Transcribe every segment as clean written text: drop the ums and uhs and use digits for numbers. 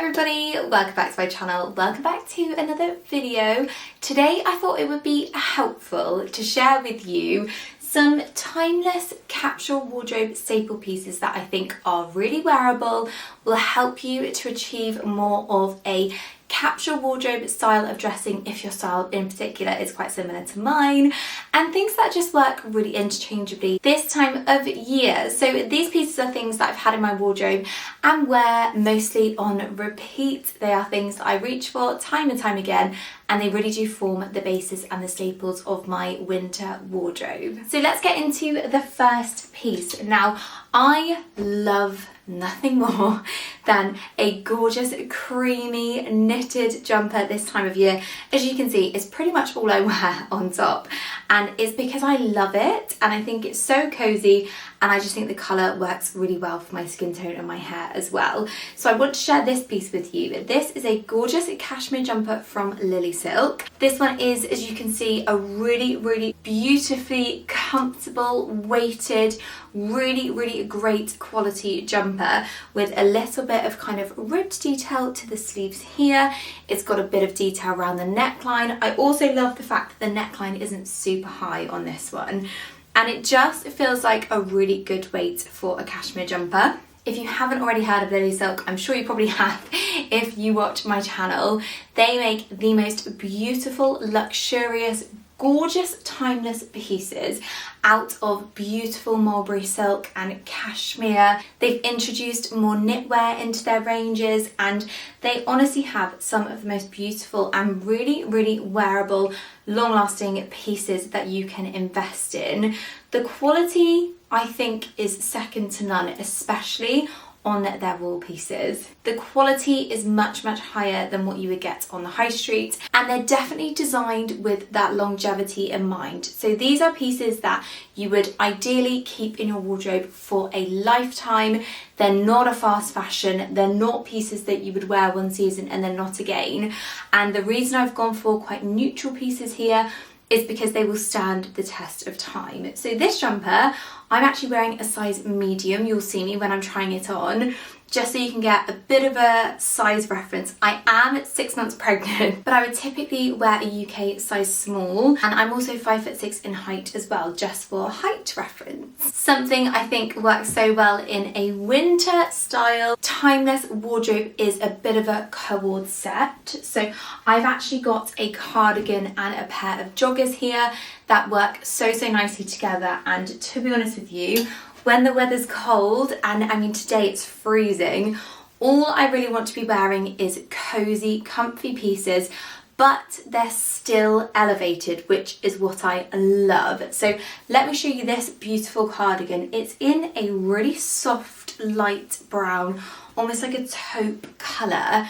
everybody, welcome back to my channel, welcome back to another video. Today I thought it would be helpful to share with you some timeless capsule wardrobe staple pieces that I think are really wearable, will help you to achieve more of a capsule wardrobe style of dressing if your style in particular is quite similar to mine, and things that just work really interchangeably this time of year. So these pieces are things that I've had in my wardrobe and wear mostly on repeat. They are things that I reach for time and time again, and they really do form the basis and the staples of my winter wardrobe. So let's get into the first piece. Now, I love nothing more than a gorgeous creamy knitted jumper this time of year. As you can see, it's pretty much all I wear on top, and it's because I love it and I think it's so cozy, and I just think the colour works really well for my skin tone and my hair as well. So I want to share this piece with you. This is a gorgeous cashmere jumper from Lily Silk. This one is, as you can see, a really beautifully comfortable, weighted, really great quality jumper with a little bit of kind of ribbed detail to the sleeves here. It's got a bit of detail around the neckline. I also love the fact that the neckline isn't super high on this one, and it just feels like a really good weight for a cashmere jumper. If you haven't already heard of Lily Silk, I'm sure you probably have if you watch my channel. They make the most beautiful, luxurious, gorgeous, timeless pieces out of beautiful mulberry silk and cashmere. They've introduced more knitwear into their ranges, and they honestly have some of the most beautiful and really wearable, long-lasting pieces that you can invest in. The quality, I think, is second to none, especially on their wool pieces. The quality is much higher than what you would get on the high street, and they're definitely designed with that longevity in mind. So these are pieces that you would ideally keep in your wardrobe for a lifetime. They're not a fast fashion, they're not pieces that you would wear one season and then not again. And the reason I've gone for quite neutral pieces here is because they will stand the test of time. So this jumper, I'm actually wearing a size medium. You'll see me when I'm trying it on, just so you can get a bit of a size reference. I am 6 months pregnant, but I would typically wear a UK size small, and I'm also 5'6" in height as well, just for height reference. Something I think works so well in a winter style, timeless wardrobe is a bit of a co-ord set. So I've actually got a cardigan and a pair of joggers here that work so nicely together, and to be honest with you, when the weather's cold, and I mean today it's freezing, all I really want to be wearing is cozy, comfy pieces, but they're still elevated, which is what I love. So let me show you this beautiful cardigan. It's in a really soft, light brown, almost like a taupe colour.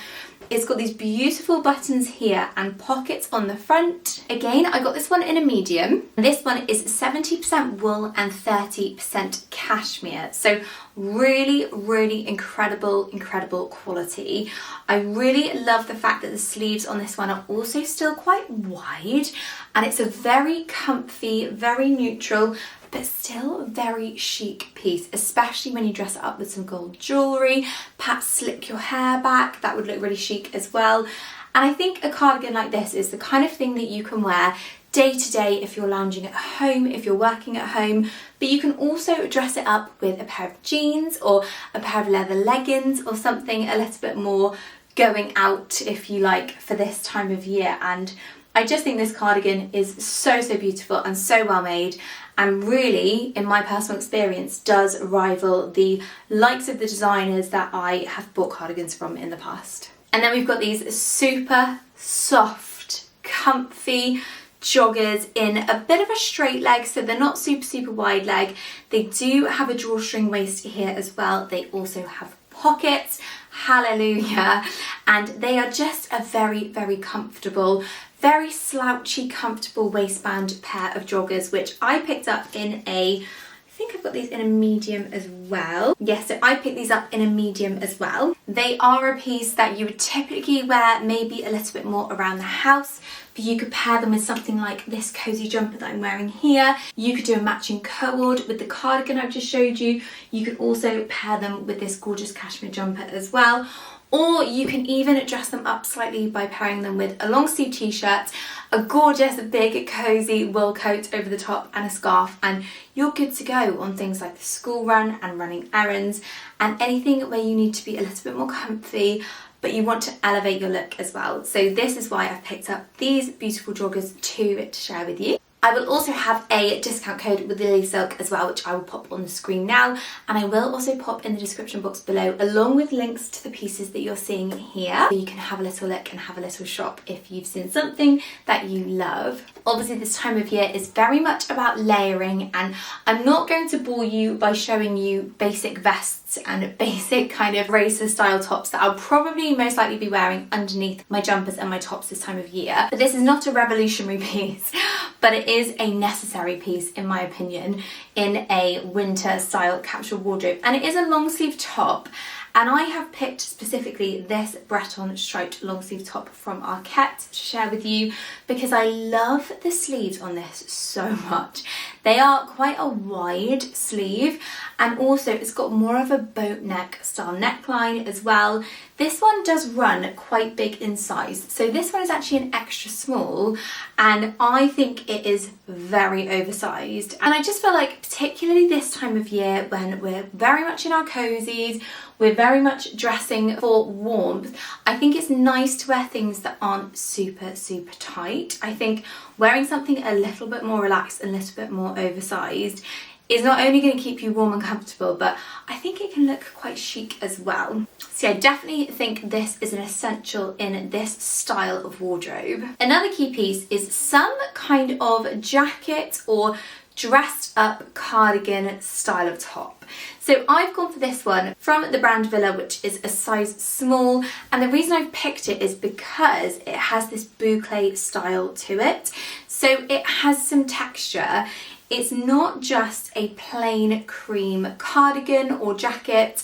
It's got these beautiful buttons here and pockets on the front. Again, I got this one in a medium. This one is 70% wool and 30% cashmere. So really incredible quality. I really love the fact that the sleeves on this one are also still quite wide, and it's a very comfy, very neutral, but still very chic piece, especially when you dress it up with some gold jewellery, perhaps slip your hair back, that would look really chic as well. And I think a cardigan like this is the kind of thing that you can wear day to day if you're lounging at home, if you're working at home, but you can also dress it up with a pair of jeans or a pair of leather leggings or something a little bit more going out, if you like, for this time of year. And I just think this cardigan is so beautiful and so well made, and really, in my personal experience, does rival the likes of the designers that I have bought cardigans from in the past. And then we've got these super soft, comfy joggers in a bit of a straight leg, so they're not super wide leg. They do have a drawstring waist here as well. They also have pockets, hallelujah, and they are just a very comfortable, very slouchy, comfortable waistband pair of joggers, which I picked up in a, I think I've got these in a medium as well. Yes, so I picked these up in a medium as well. They are a piece that you would typically wear maybe a little bit more around the house, but you could pair them with something like this cozy jumper that I'm wearing here. You could do a matching co-ord with the cardigan I've just showed you. You could also pair them with this gorgeous cashmere jumper as well. Or you can even dress them up slightly by pairing them with a long sleeve t-shirt, a gorgeous big cozy wool coat over the top and a scarf, and you're good to go on things like the school run and running errands and anything where you need to be a little bit more comfy but you want to elevate your look as well. So this is why I've picked up these beautiful joggers to share with you. I will also have a discount code with Lily Silk as well, which I will pop on the screen now, and I will also pop in the description box below along with links to the pieces that you're seeing here, so you can have a little look and have a little shop if you've seen something that you love. Obviously this time of year is very much about layering, and I'm not going to bore you by showing you basic vests and basic kind of racer style tops that I'll probably most likely be wearing underneath my jumpers and my tops this time of year. But this is not a revolutionary piece, but it is a necessary piece in my opinion in a winter style capsule wardrobe, and it is a long sleeve top. And I have picked specifically this Breton striped long sleeve top from Arket to share with you because I love the sleeves on this so much. They are quite a wide sleeve, and also it's got more of a boat neck style neckline as well. This one does run quite big in size, so this one is actually an extra small, and I think it is very oversized. And I just feel like particularly this time of year when we're very much in our cozies, we're very much dressing for warmth, I think it's nice to wear things that aren't super tight. I think wearing something a little bit more relaxed and a little bit more oversized is not only going to keep you warm and comfortable, but I think it can look quite chic as well. So I definitely think this is an essential in this style of wardrobe. Another key piece is some kind of jacket or dressed up cardigan style of top. So I've gone for this one from the brand Villa, which is a size small, and the reason I've picked it is because it has this boucle style to it. So it has some texture. It's not just a plain cream cardigan or jacket,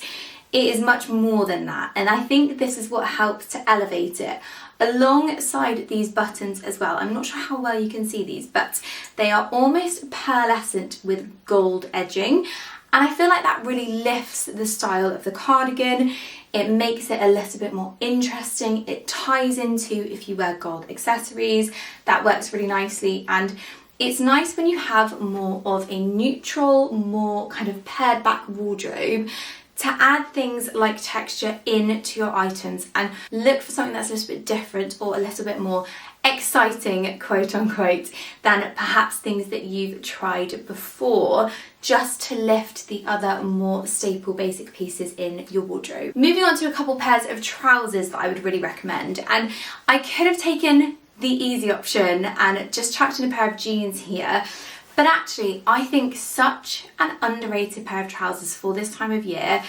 it is much more than that, and I think this is what helps to elevate it. Alongside these buttons as well, I'm not sure how well you can see these, but they are almost pearlescent with gold edging, and I feel like that really lifts the style of the cardigan. It makes it a little bit more interesting. It ties into if you wear gold accessories, that works really nicely, and it's nice when you have more of a neutral, more kind of pared back wardrobe to add things like texture into your items and look for something that's a little bit different or a little bit more exciting, quote unquote, than perhaps things that you've tried before, just to lift the other more staple basic pieces in your wardrobe. Moving on to a couple pairs of trousers that I would really recommend, and I could have taken the easy option and just chucked in a pair of jeans here, but actually I think such an underrated pair of trousers for this time of year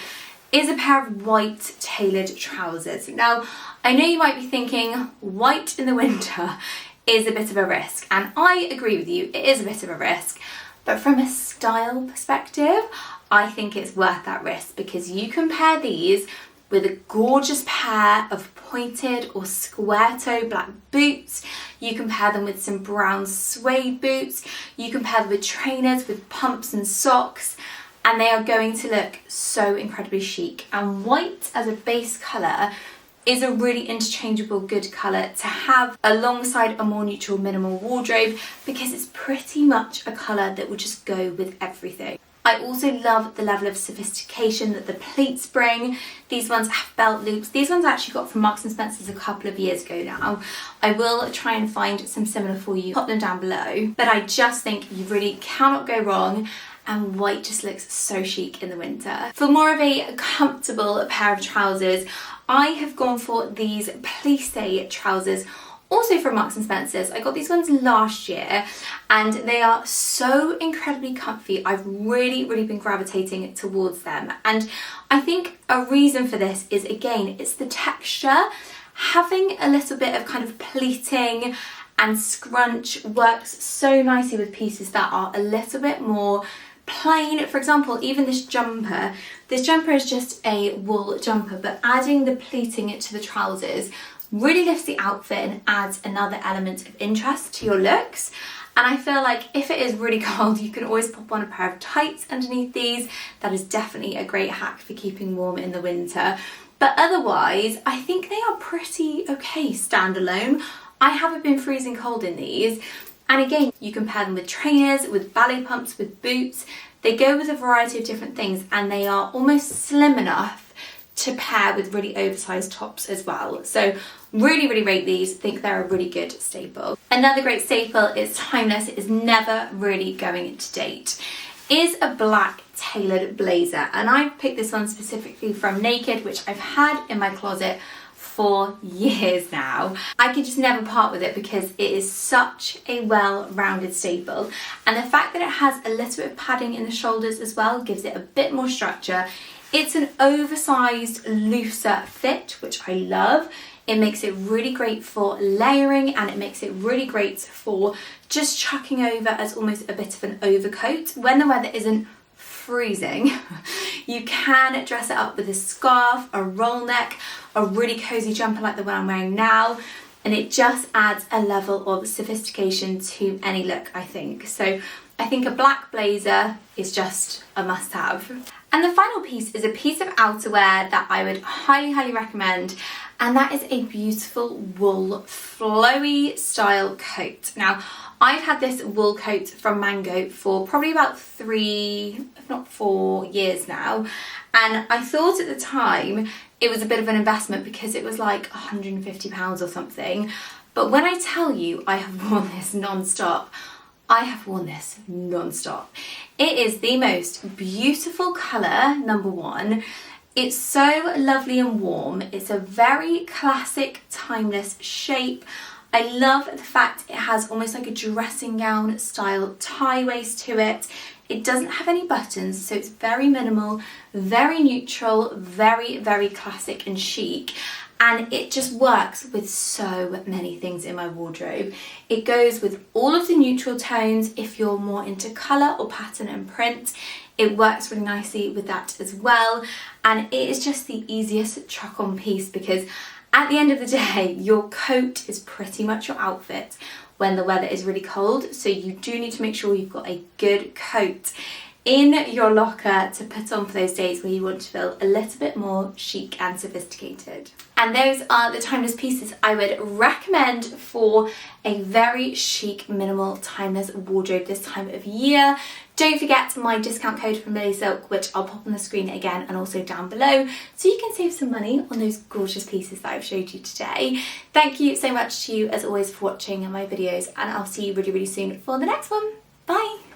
is a pair of white tailored trousers. Now I know you might be thinking white in the winter is a bit of a risk, and I agree with you, it is a bit of a risk, but from a style perspective I think it's worth that risk, because you can pair these with a gorgeous pair of pointed or square toe black boots. You can pair them with some brown suede boots. You can pair them with trainers, with pumps and socks, and they are going to look so incredibly chic. And white as a base colour is a really interchangeable good colour to have alongside a more neutral minimal wardrobe, because it's pretty much a colour that will just go with everything. I also love the level of sophistication that the pleats bring. These ones have belt loops. These ones I actually got from Marks & Spencer's a couple of years ago now. I will try and find some similar for you, pop them down below. But I just think you really cannot go wrong, and white just looks so chic in the winter. For more of a comfortable pair of trousers, I have gone for these plissé trousers, also from Marks & Spencer's. I got these ones last year and they are so incredibly comfy. I've really been gravitating towards them, and I think a reason for this is, again, it's the texture. Having a little bit of kind of pleating and scrunch works so nicely with pieces that are a little bit more plain. For example, even this jumper is just a wool jumper, but adding the pleating to the trousers really lifts the outfit and adds another element of interest to your looks. And I feel like if it is really cold, you can always pop on a pair of tights underneath these. That is definitely a great hack for keeping warm in the winter. But otherwise, I think they are pretty okay standalone. I haven't been freezing cold in these. And again, you can pair them with trainers, with ballet pumps, with boots. They go with a variety of different things, and they are almost slim enough to pair with really oversized tops as well. So really, really rate these. Think they're a really good staple. Another great staple is timeless, it is never really going to date, is a black tailored blazer. And I've picked this one specifically from Naked, which I've had in my closet for years now. I could just never part with it because it is such a well-rounded staple, and the fact that it has a little bit of padding in the shoulders as well gives it a bit more structure. It's an oversized, looser fit, which I love. It makes it really great for layering, and it makes it really great for just chucking over as almost a bit of an overcoat. When the weather isn't freezing, you can dress it up with a scarf, a roll neck, a really cozy jumper like the one I'm wearing now, and it just adds a level of sophistication to any look, I think. So I think a black blazer is just a must-have. And the final piece is a piece of outerwear that I would highly, highly recommend, and that is a beautiful wool flowy style coat. Now, I've had this wool coat from Mango for probably about 3, if not 4 years now, and I thought at the time it was a bit of an investment because it was like £150 or something. But when I tell you I have worn this non-stop, I have worn this non-stop. It is the most beautiful colour, number one. It's so lovely and warm. It's a very classic, timeless shape. I love the fact it has almost like a dressing gown style tie waist to it. It doesn't have any buttons, so it's very minimal, very neutral, very, very classic and chic. And it just works with so many things in my wardrobe. It goes with all of the neutral tones if you're more into colour or pattern and print. It works really nicely with that as well. And it is just the easiest chuck on piece because at the end of the day, your coat is pretty much your outfit when the weather is really cold. So you do need to make sure you've got a good coat in your locker to put on for those days where you want to feel a little bit more chic and sophisticated. And those are the timeless pieces I would recommend for a very chic, minimal, timeless wardrobe this time of year. Don't forget my discount code from Lily Silk, which I'll pop on the screen again and also down below, so you can save some money on those gorgeous pieces that I've showed you today. Thank you so much to you as always for watching my videos, and I'll see you really, really soon for the next one. Bye!